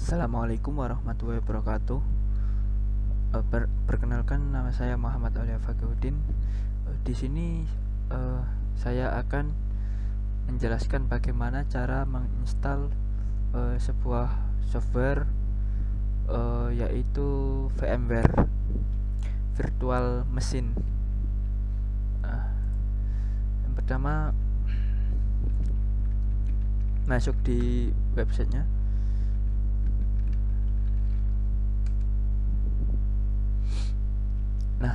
Assalamualaikum warahmatullahi wabarakatuh. Perkenalkan, nama saya Muhammad Aulia Fakhruddin. Di sini saya akan menjelaskan bagaimana cara menginstal sebuah software yaitu VMware Virtual Machine. Yang pertama, masuk di websitenya. Nah,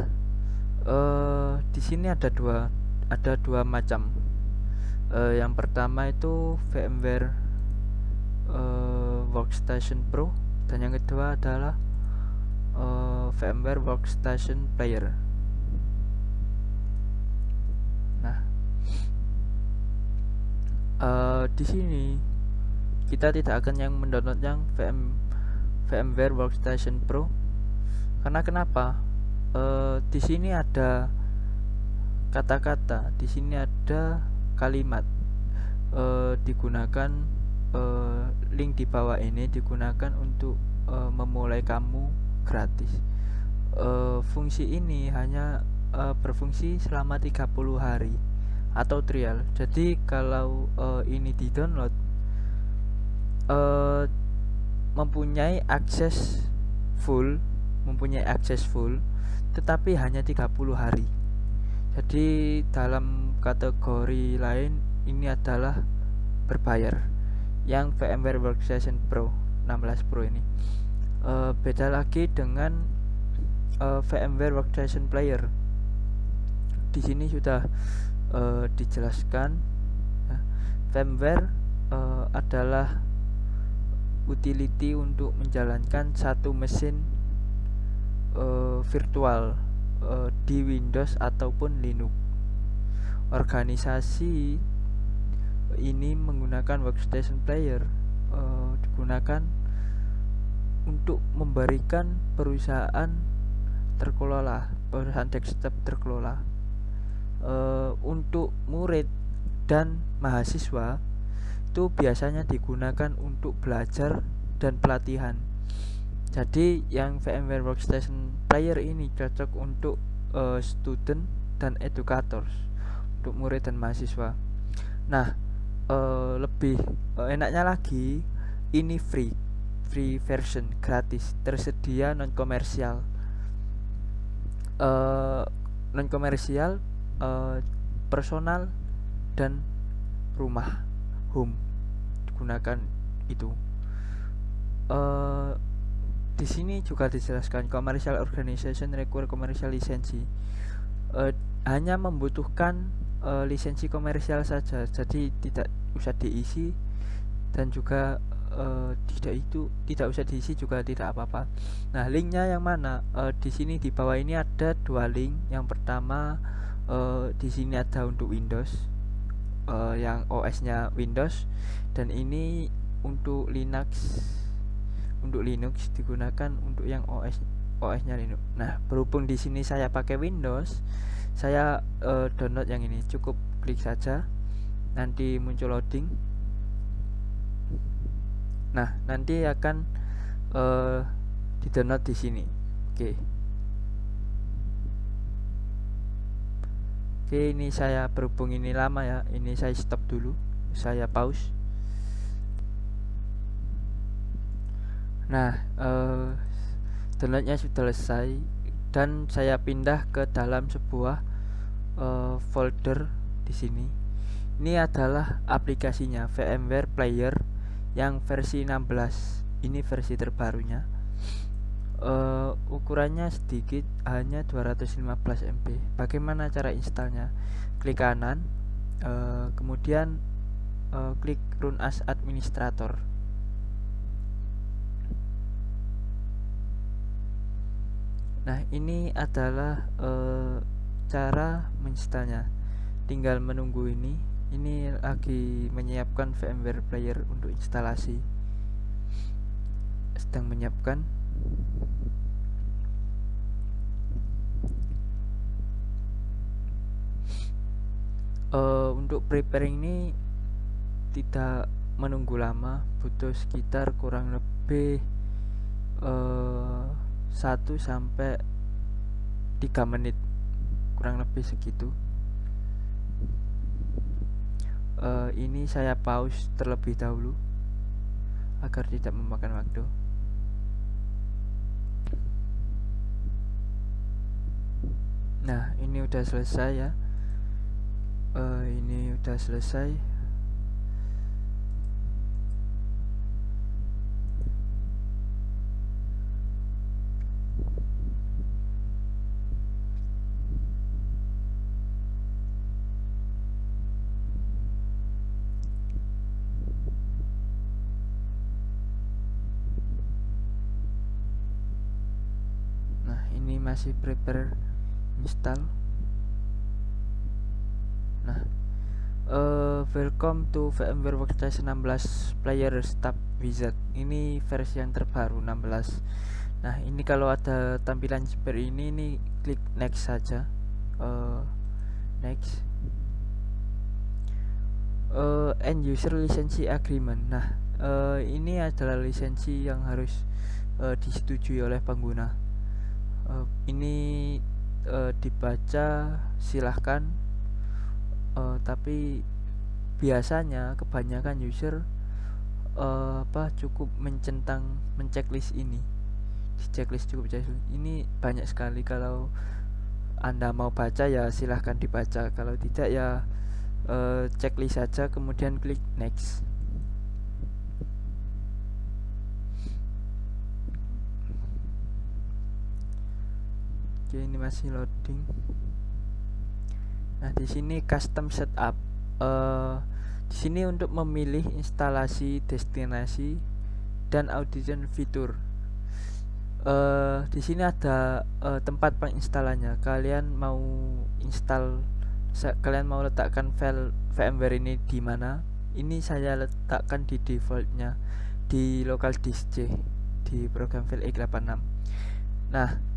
di sini ada dua macam. Yang pertama itu VMware Workstation Pro, dan yang kedua adalah VMware Workstation Player. Nah, di sini kita tidak akan yang mendownload yang VMware Workstation Pro, karena kenapa? Di sini ada kata-kata, di sini ada kalimat, digunakan link di bawah ini digunakan untuk memulai kamu gratis. Fungsi ini hanya berfungsi selama 30 hari atau trial. Jadi kalau ini di-download, mempunyai akses full, tetapi hanya 30 hari. Jadi dalam kategori lain ini adalah berbayar. Yang VMware Workstation Pro 16 Pro ini beda lagi dengan VMware Workstation Player. Di sini sudah dijelaskan. VMware adalah utility untuk menjalankan satu mesin virtual di Windows ataupun Linux. Organisasi ini menggunakan Workstation Player digunakan untuk memberikan perusahaan desktop terkelola untuk murid dan mahasiswa. Itu biasanya digunakan untuk belajar dan pelatihan. Jadi yang VMware Workstation Player ini cocok untuk student dan educators, untuk murid dan mahasiswa. Nah, lebih enaknya lagi, ini free version, gratis, tersedia non komersial. Non komersial, personal dan rumah, home, digunakan itu. Di sini juga dijelaskan commercial organization require commercial lisensi. Hanya membutuhkan lisensi komersial saja, jadi tidak usah diisi, dan juga tidak usah diisi juga tidak apa-apa. Nah, linknya yang mana? Di sini di bawah ini ada dua link. Yang pertama, di sini ada untuk Windows, yang OS-nya Windows, dan ini untuk Linux. Untuk Linux digunakan untuk yang OS-nya Linux. Nah, berhubung di sini saya pakai Windows, saya download yang ini. Cukup klik saja, nanti muncul loading. Nah, nanti akan di-download di sini. Oke, ini saya berhubung ini lama ya, ini saya stop dulu, saya pause. Nah, downloadnya sudah selesai dan saya pindah ke dalam sebuah folder di sini. Ini adalah aplikasinya, VMware Player yang versi 16. Ini versi terbarunya. Ukurannya sedikit, hanya 215 MB. Bagaimana cara installnya? Klik kanan, kemudian klik Run as Administrator. Nah, ini adalah cara menginstalnya. Tinggal menunggu ini. Ini lagi menyiapkan VMware Player untuk instalasi. Sedang menyiapkan. Untuk preparing ini tidak menunggu lama, butuh sekitar kurang lebih 1 sampai 3 menit, kurang lebih segitu. Ini saya pause terlebih dahulu agar tidak memakan waktu. Nah, ini udah selesai ya. Ini udah selesai. Nah, ini masih prepare install. Nah, welcome to VMware Workstation 16 Player Start Wizard. Ini versi yang terbaru 16. Nah, ini kalau ada tampilan seperti ini klik next saja. Next. End user lisensi agreement. Nah, ini adalah lisensi yang harus disetujui oleh pengguna. Ini dibaca silahkan, tapi biasanya kebanyakan user cukup menceklis ini. Di checklist cukup checklist ini banyak sekali. Kalau Anda mau baca ya silahkan dibaca, kalau tidak ya checklist saja kemudian klik next. Oke, ini masih loading. Nah, di sini custom setup. Di sini untuk memilih instalasi, destinasi, dan audition fitur. Di sini ada tempat penginstalannya. Kalian mau letakkan file VMware ini di mana? Ini saya letakkan di defaultnya di local disk C di program file x86. Nah,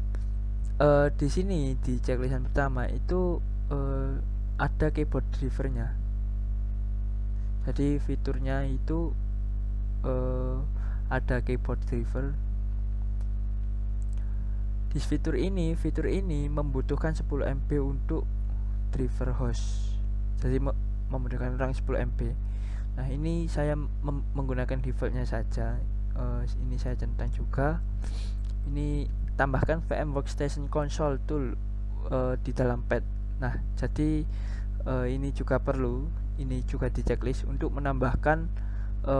di sini di checklistan pertama itu ada keyboard drivernya. Jadi fiturnya itu ada keyboard driver. Di fitur ini membutuhkan 10 MB untuk driver host. Jadi membutuhkan RAM 10 MB. Nah, ini saya menggunakan defaultnya saja. Ini saya centang juga. Ini tambahkan VM Workstation Console Tool di dalam pad. Nah, jadi ini juga perlu, ini juga di checklist untuk menambahkan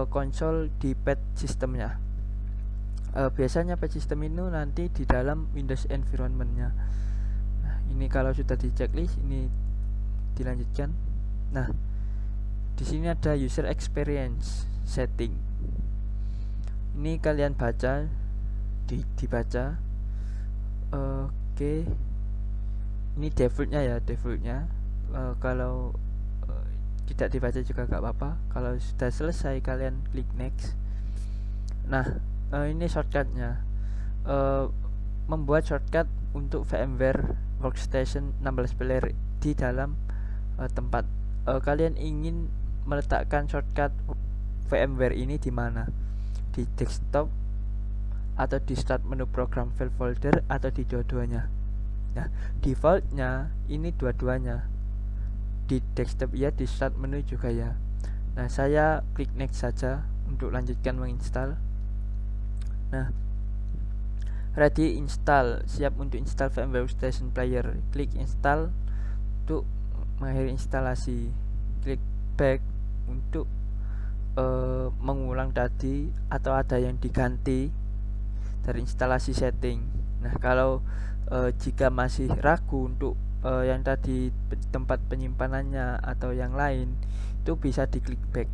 konsol di pad sistemnya. Biasanya pad sistem ini nanti di dalam Windows environment-nya. Nah, ini kalau sudah di checklist ini dilanjutkan. Nah, di sini ada user experience setting. Ini kalian baca, dibaca. Oke. Ini defaultnya ya, defaultnya. Kalau tidak dibaca juga gak apa-apa. Kalau sudah selesai kalian klik next. Nah, ini shortcutnya. Membuat shortcut untuk VMware Workstation 16 Player di dalam tempat. Kalian ingin meletakkan shortcut VMware ini di mana? Di desktop atau di start menu program file folder atau di dua-duanya. Nah, defaultnya ini dua-duanya. Di desktop ya, di start menu juga ya. Nah, saya klik next saja untuk lanjutkan menginstal. Nah, ready install, siap untuk install VMware Workstation Player. Klik install untuk mengakhiri instalasi. Klik back untuk mengulang tadi atau ada yang diganti dari instalasi setting. Nah, kalau jika masih ragu untuk yang tadi tempat penyimpanannya atau yang lain, itu bisa diklik back.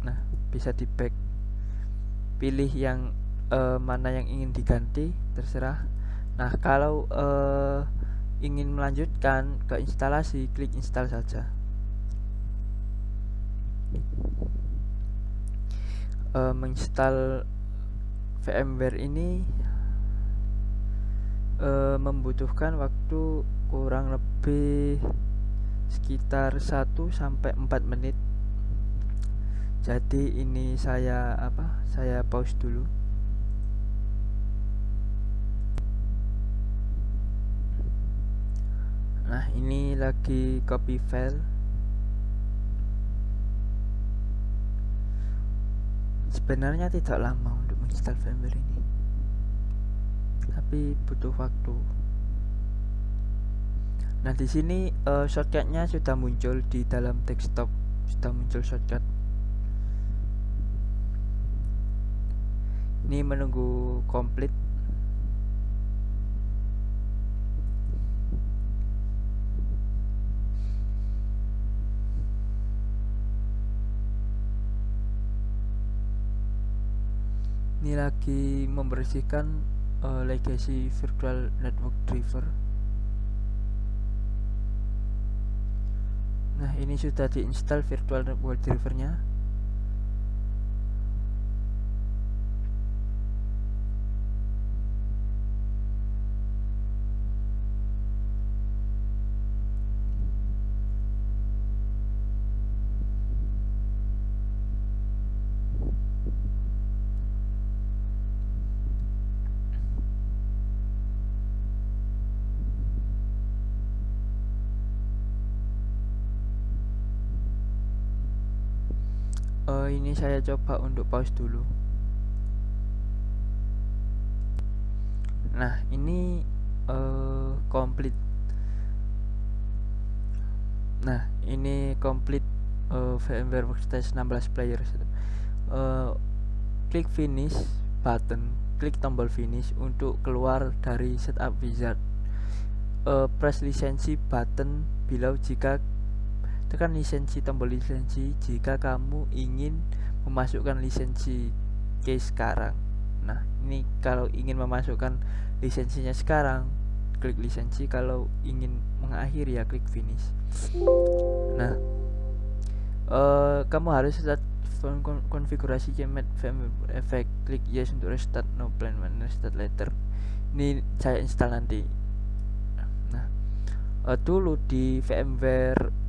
Nah, bisa di back, pilih yang mana yang ingin diganti, terserah. Nah, kalau ingin melanjutkan ke instalasi, klik install saja. Menginstal VMware ini membutuhkan waktu kurang lebih sekitar 1 sampai 4 menit. Jadi ini saya pause dulu. Nah, ini lagi copy file. Sebenarnya tidak lama untuk menginstal VMware ini, tapi butuh waktu. Nah, di sini shortcutnya sudah muncul di dalam desktop, sudah muncul shortcut. Ini menunggu komplit. Ini lagi membersihkan legacy virtual network driver. Nah, ini sudah diinstal virtual network drivernya. Ini saya coba untuk pause dulu. Nah, ini komplit. Nah, ini komplit VMware Workstation 16 player. Klik finish button, klik tombol finish untuk keluar dari setup wizard. Press lisensi button below jika tekan lisensi, tombol lisensi jika kamu ingin memasukkan lisensi case sekarang. Nah, ini kalau ingin memasukkan lisensinya sekarang, klik lisensi. Kalau ingin mengakhiri ya klik finish. Nah, kamu harus start konfigurasi Kemet VMware Effect. Klik yes untuk restart, no plan when restart later. Ini saya install nanti. Nah, dulu di VMware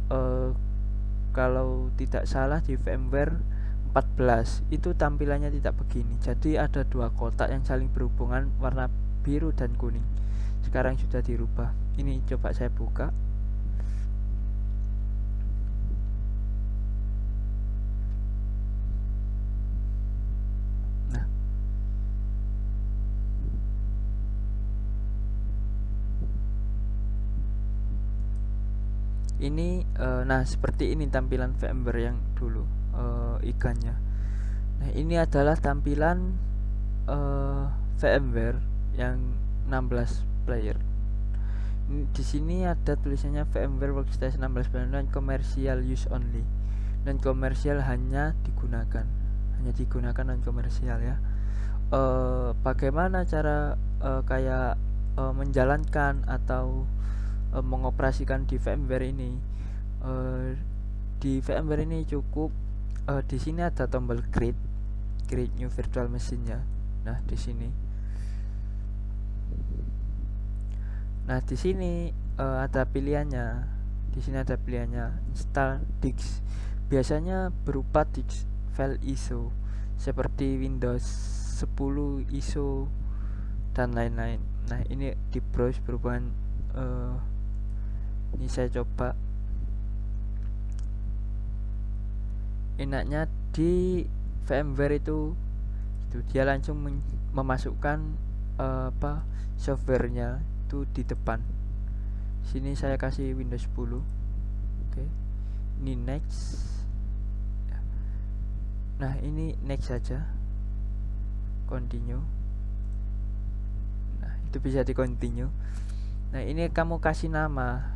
kalau tidak salah di VMware 14 itu tampilannya tidak begini. Jadi ada dua kotak yang saling berhubungan warna biru dan kuning. Sekarang sudah dirubah. Ini coba saya buka. Nah, ini nah seperti ini tampilan VMware yang dulu ikannya. Nah, ini adalah tampilan VMware yang 16 player. Di sini ada tulisannya VMware Workstation 16 player non commercial use only. Non komersial hanya digunakan non komersial ya. Bagaimana cara kayak menjalankan atau mengoperasikan di VMware ini? Di VMware ini cukup di sini ada tombol create new virtual machine-nya. Nah, di sini. Nah, di sini ada pilihannya. Di sini ada pilihannya install disk. Biasanya berupa disk file ISO seperti Windows 10 ISO dan lain-lain. Nah, ini di browse berhubungan ini saya coba. Enaknya di VMware itu dia langsung memasukkan softwarenya itu di depan. Sini saya kasih Windows 10. Oke. Ini next. Nah, ini next saja. Continue. Nah, itu bisa di continue. Nah, ini kamu kasih nama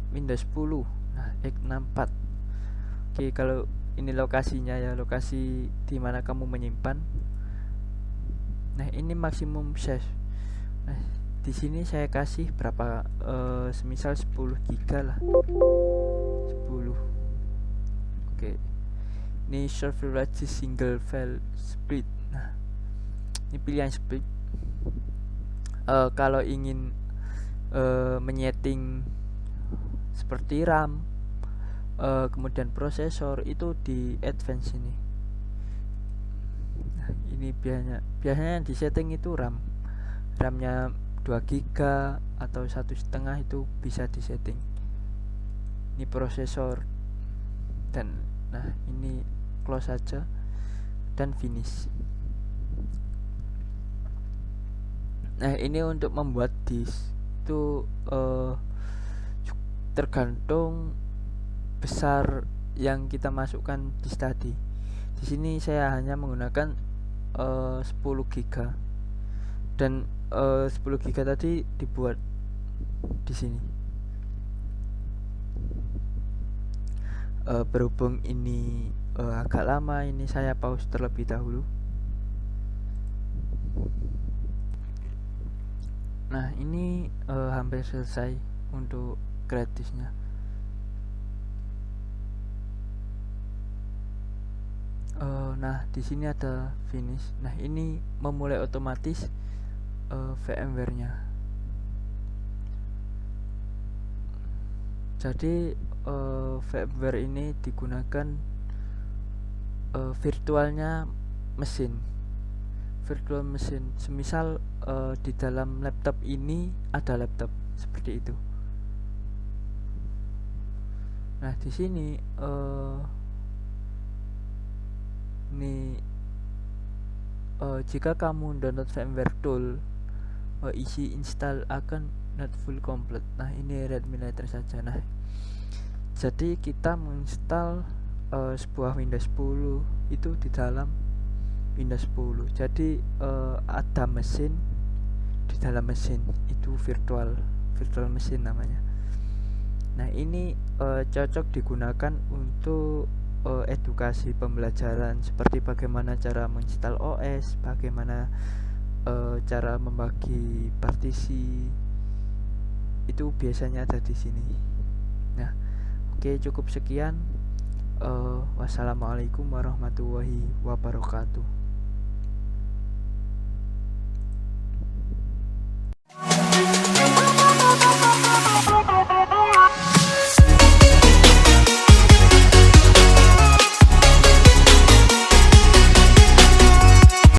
Windows 10. Nah, x64. Oke, kalau ini lokasinya ya, lokasi di mana kamu menyimpan. Nah, ini maksimum size. Nah, di sini saya kasih berapa? Semisal 10 GB lah. 10. Oke. Ini server single file split. Nah, ini pilihan split. Kalau ingin menyeting seperti RAM, kemudian prosesor itu di advance ini. Nah, ini biasanya di setting itu RAM-nya 2 GB atau 1,5 itu bisa disetting. Ini prosesor, dan nah ini close saja dan finish. Nah, ini untuk membuat disk itu tergantung besar yang kita masukkan disk tadi. Di sini saya hanya menggunakan 10 GB, dan 10 GB tadi dibuat di sini. Berhubung ini agak lama, ini saya pause terlebih dahulu. Nah, ini hampir selesai untuk gratisnya. Nah, di sini ada finish. Nah, ini memulai otomatis VMware-nya. Jadi VMware ini digunakan virtual mesin. Semisal di dalam laptop ini ada laptop seperti itu. Nah, di sini jika kamu download VMware tool, isi install akan not full complete. Nah, ini readme letter saja. Nah, jadi kita menginstal sebuah Windows 10 itu di dalam Windows 10. Jadi ada mesin di dalam mesin itu virtual mesin namanya. Nah, ini cocok digunakan untuk edukasi pembelajaran seperti bagaimana cara menginstal OS, bagaimana cara membagi partisi, itu biasanya ada di sini. Nah, oke, cukup sekian. Wassalamualaikum warahmatullahi wabarakatuh.